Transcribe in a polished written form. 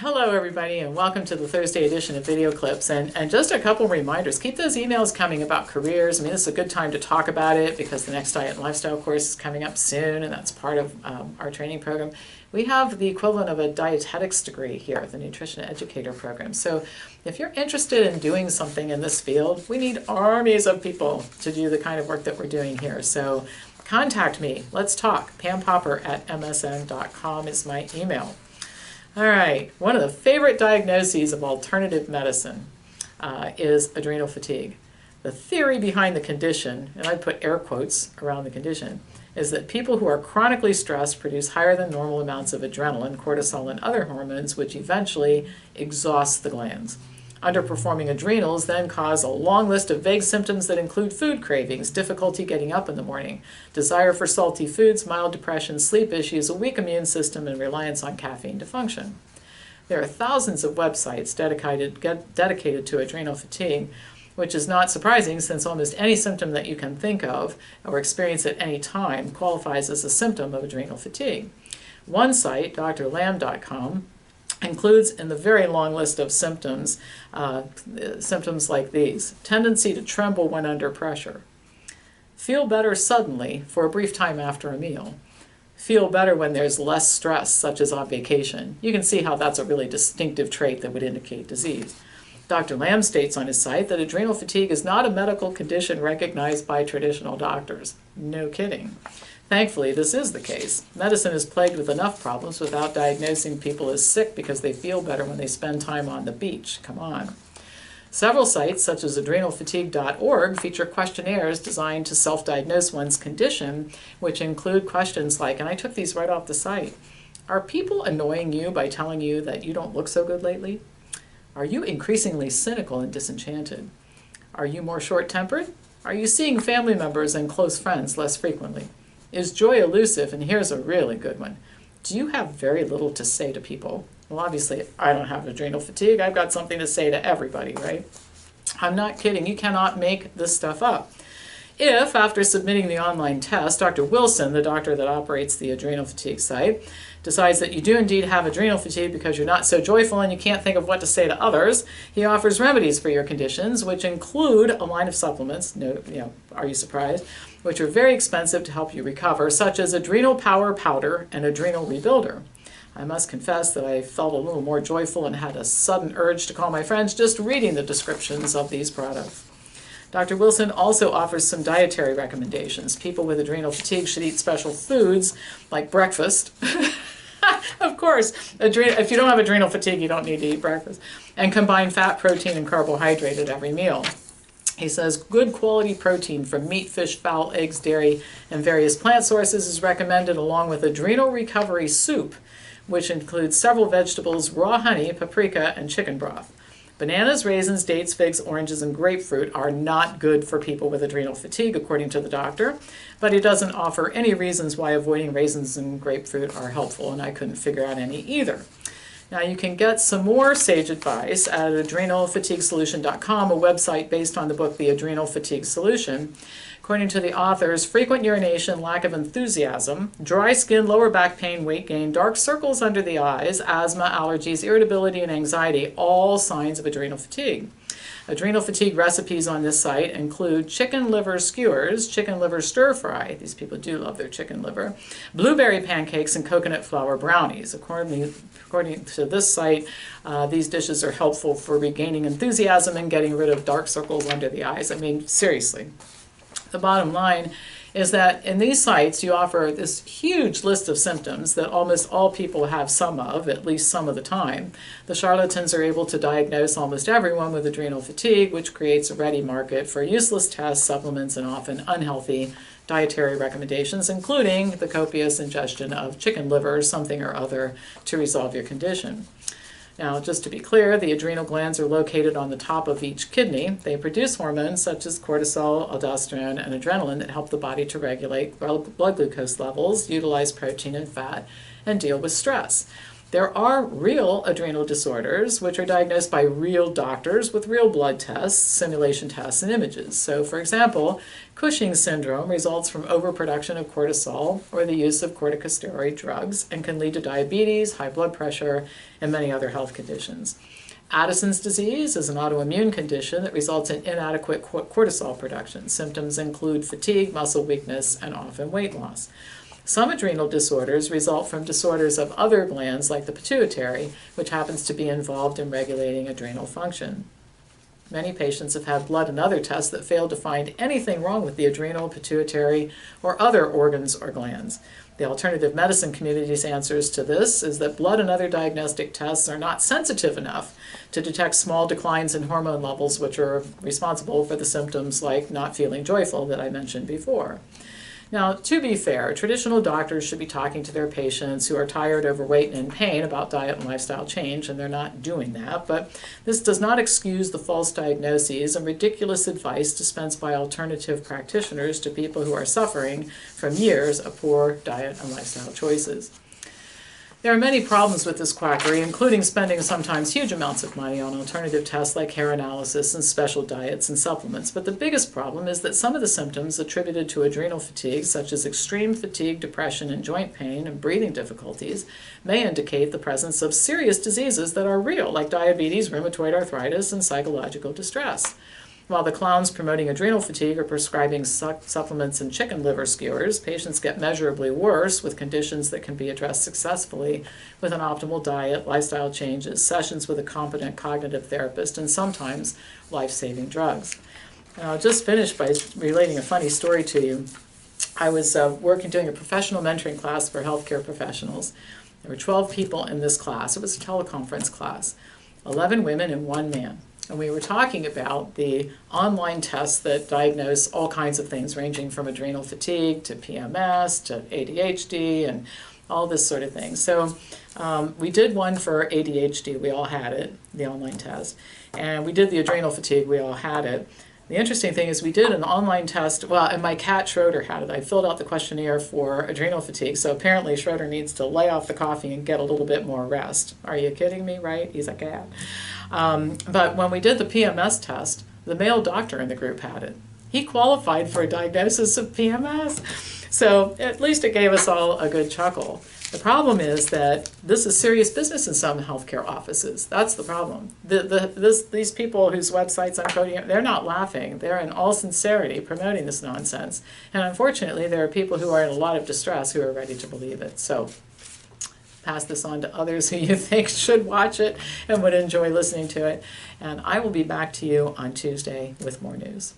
Hello everybody and welcome to the Thursday edition of Video Clips, and just a couple reminders. Keep those emails coming about careers. I mean, this is a good time to talk about it because the next diet and lifestyle course is coming up soon, and that's part of our training program. We have the equivalent of a dietetics degree here, the Nutrition Educator program. So if you're interested in doing something in this field, we need armies of people to do the kind of work that we're doing here. So contact me. Let's talk. pampopper@msn.com is my email. All right, one of the favorite diagnoses of alternative medicine is adrenal fatigue. The theory behind the condition, and I put air quotes around the condition, is that people who are chronically stressed produce higher than normal amounts of adrenaline, cortisol, and other hormones, which eventually exhaust the glands. Underperforming adrenals then cause a long list of vague symptoms that include food cravings, difficulty getting up in the morning, desire for salty foods, mild depression, sleep issues, a weak immune system, and reliance on caffeine to function. There are thousands of websites dedicated to adrenal fatigue, which is not surprising since almost any symptom that you can think of or experience at any time qualifies as a symptom of adrenal fatigue. One site, drlam.com, includes in the very long list of symptoms, symptoms like these: tendency to tremble when under pressure, feel better suddenly for a brief time after a meal, feel better when there's less stress, such as on vacation. You can see how that's a really distinctive trait that would indicate disease. Dr. Lamb states on his site that adrenal fatigue is not a medical condition recognized by traditional doctors. No kidding. Thankfully, this is the case. Medicine is plagued with enough problems without diagnosing people as sick because they feel better when they spend time on the beach. Come on. Several sites, such as adrenalfatigue.org, feature questionnaires designed to self-diagnose one's condition, which include questions like, and I took these right off the site, are people annoying you by telling you that you don't look so good lately? Are you increasingly cynical and disenchanted? Are you more short-tempered? Are you seeing family members and close friends less frequently? Is joy elusive? And here's a really good one. Do you have very little to say to people? Well, obviously, I don't have adrenal fatigue. I've got something to say to everybody, right? I'm not kidding. You cannot make this stuff up. If, after submitting the online test, Dr. Wilson, the doctor that operates the adrenal fatigue site, decides that you do indeed have adrenal fatigue because you're not so joyful and you can't think of what to say to others, he offers remedies for your conditions, which include a line of supplements, are you surprised, which are very expensive to help you recover, such as Adrenal Power Powder and Adrenal Rebuilder. I must confess that I felt a little more joyful and had a sudden urge to call my friends just reading the descriptions of these products. Dr. Wilson also offers some dietary recommendations. People with adrenal fatigue should eat special foods like breakfast. Of course, if you don't have adrenal fatigue, you don't need to eat breakfast. And combine fat, protein, and carbohydrate at every meal. He says good quality protein from meat, fish, fowl, eggs, dairy, and various plant sources is recommended, along with adrenal recovery soup, which includes several vegetables, raw honey, paprika, and chicken broth. Bananas, raisins, dates, figs, oranges, and grapefruit are not good for people with adrenal fatigue, according to the doctor, but he doesn't offer any reasons why avoiding raisins and grapefruit are helpful, and I couldn't figure out any either. Now, you can get some more sage advice at adrenalfatiguesolution.com, a website based on the book The Adrenal Fatigue Solution. According to the authors, frequent urination, lack of enthusiasm, dry skin, lower back pain, weight gain, dark circles under the eyes, asthma, allergies, irritability, and anxiety, all signs of adrenal fatigue. Adrenal fatigue recipes on this site include chicken liver skewers, chicken liver stir fry, these people do love their chicken liver, blueberry pancakes, and coconut flour brownies. According to this site, these dishes are helpful for regaining enthusiasm and getting rid of dark circles under the eyes. I mean, seriously. The bottom line is that in these sites you offer this huge list of symptoms that almost all people have some of, at least some of the time. The charlatans are able to diagnose almost everyone with adrenal fatigue, which creates a ready market for useless tests, supplements, and often unhealthy dietary recommendations, including the copious ingestion of chicken liver, something or other, to resolve your condition. Now, just to be clear, the adrenal glands are located on the top of each kidney. They produce hormones such as cortisol, aldosterone, and adrenaline that help the body to regulate blood glucose levels, utilize protein and fat, and deal with stress. There are real adrenal disorders which are diagnosed by real doctors with real blood tests, simulation tests, and images. So, for example, Cushing's syndrome results from overproduction of cortisol or the use of corticosteroid drugs and can lead to diabetes, high blood pressure, and many other health conditions. Addison's disease is an autoimmune condition that results in inadequate cortisol production. Symptoms include fatigue, muscle weakness, and often weight loss. Some adrenal disorders result from disorders of other glands like the pituitary, which happens to be involved in regulating adrenal function. Many patients have had blood and other tests that failed to find anything wrong with the adrenal, pituitary, or other organs or glands. The alternative medicine community's answers to this is that blood and other diagnostic tests are not sensitive enough to detect small declines in hormone levels, which are responsible for the symptoms like not feeling joyful that I mentioned before. Now, to be fair, traditional doctors should be talking to their patients who are tired, overweight, and in pain about diet and lifestyle change, and they're not doing that. But this does not excuse the false diagnoses and ridiculous advice dispensed by alternative practitioners to people who are suffering from years of poor diet and lifestyle choices. There are many problems with this quackery, including spending sometimes huge amounts of money on alternative tests like hair analysis and special diets and supplements. But the biggest problem is that some of the symptoms attributed to adrenal fatigue, such as extreme fatigue, depression, and joint pain and breathing difficulties, may indicate the presence of serious diseases that are real, like diabetes, rheumatoid arthritis, and psychological distress. While the clowns promoting adrenal fatigue are prescribing supplements and chicken liver skewers, patients get measurably worse with conditions that can be addressed successfully with an optimal diet, lifestyle changes, sessions with a competent cognitive therapist, and sometimes life-saving drugs. And I'll just finish by relating a funny story to you. I was doing a professional mentoring class for healthcare professionals. There were 12 people in this class. It was a teleconference class, 11 women and 1 man. And we were talking about the online tests that diagnose all kinds of things, ranging from adrenal fatigue to PMS to ADHD and all this sort of thing. So we did one for ADHD. We all had it, the online test. And we did the adrenal fatigue. We all had it. The interesting thing is we did an online test, well, and my cat Schroeder had it. I filled out the questionnaire for adrenal fatigue, so apparently Schroeder needs to lay off the coffee and get a little bit more rest. Are you kidding me, right? He's a cat. But when we did the PMS test, the male doctor in the group had it. He qualified for a diagnosis of PMS. So at least it gave us all a good chuckle. The problem is that this is serious business in some healthcare offices. That's the problem. These people whose websites I'm quoting, they're not laughing. They're in all sincerity promoting this nonsense. And unfortunately, there are people who are in a lot of distress who are ready to believe it. So pass this on to others who you think should watch it and would enjoy listening to it. And I will be back to you on Tuesday with more news.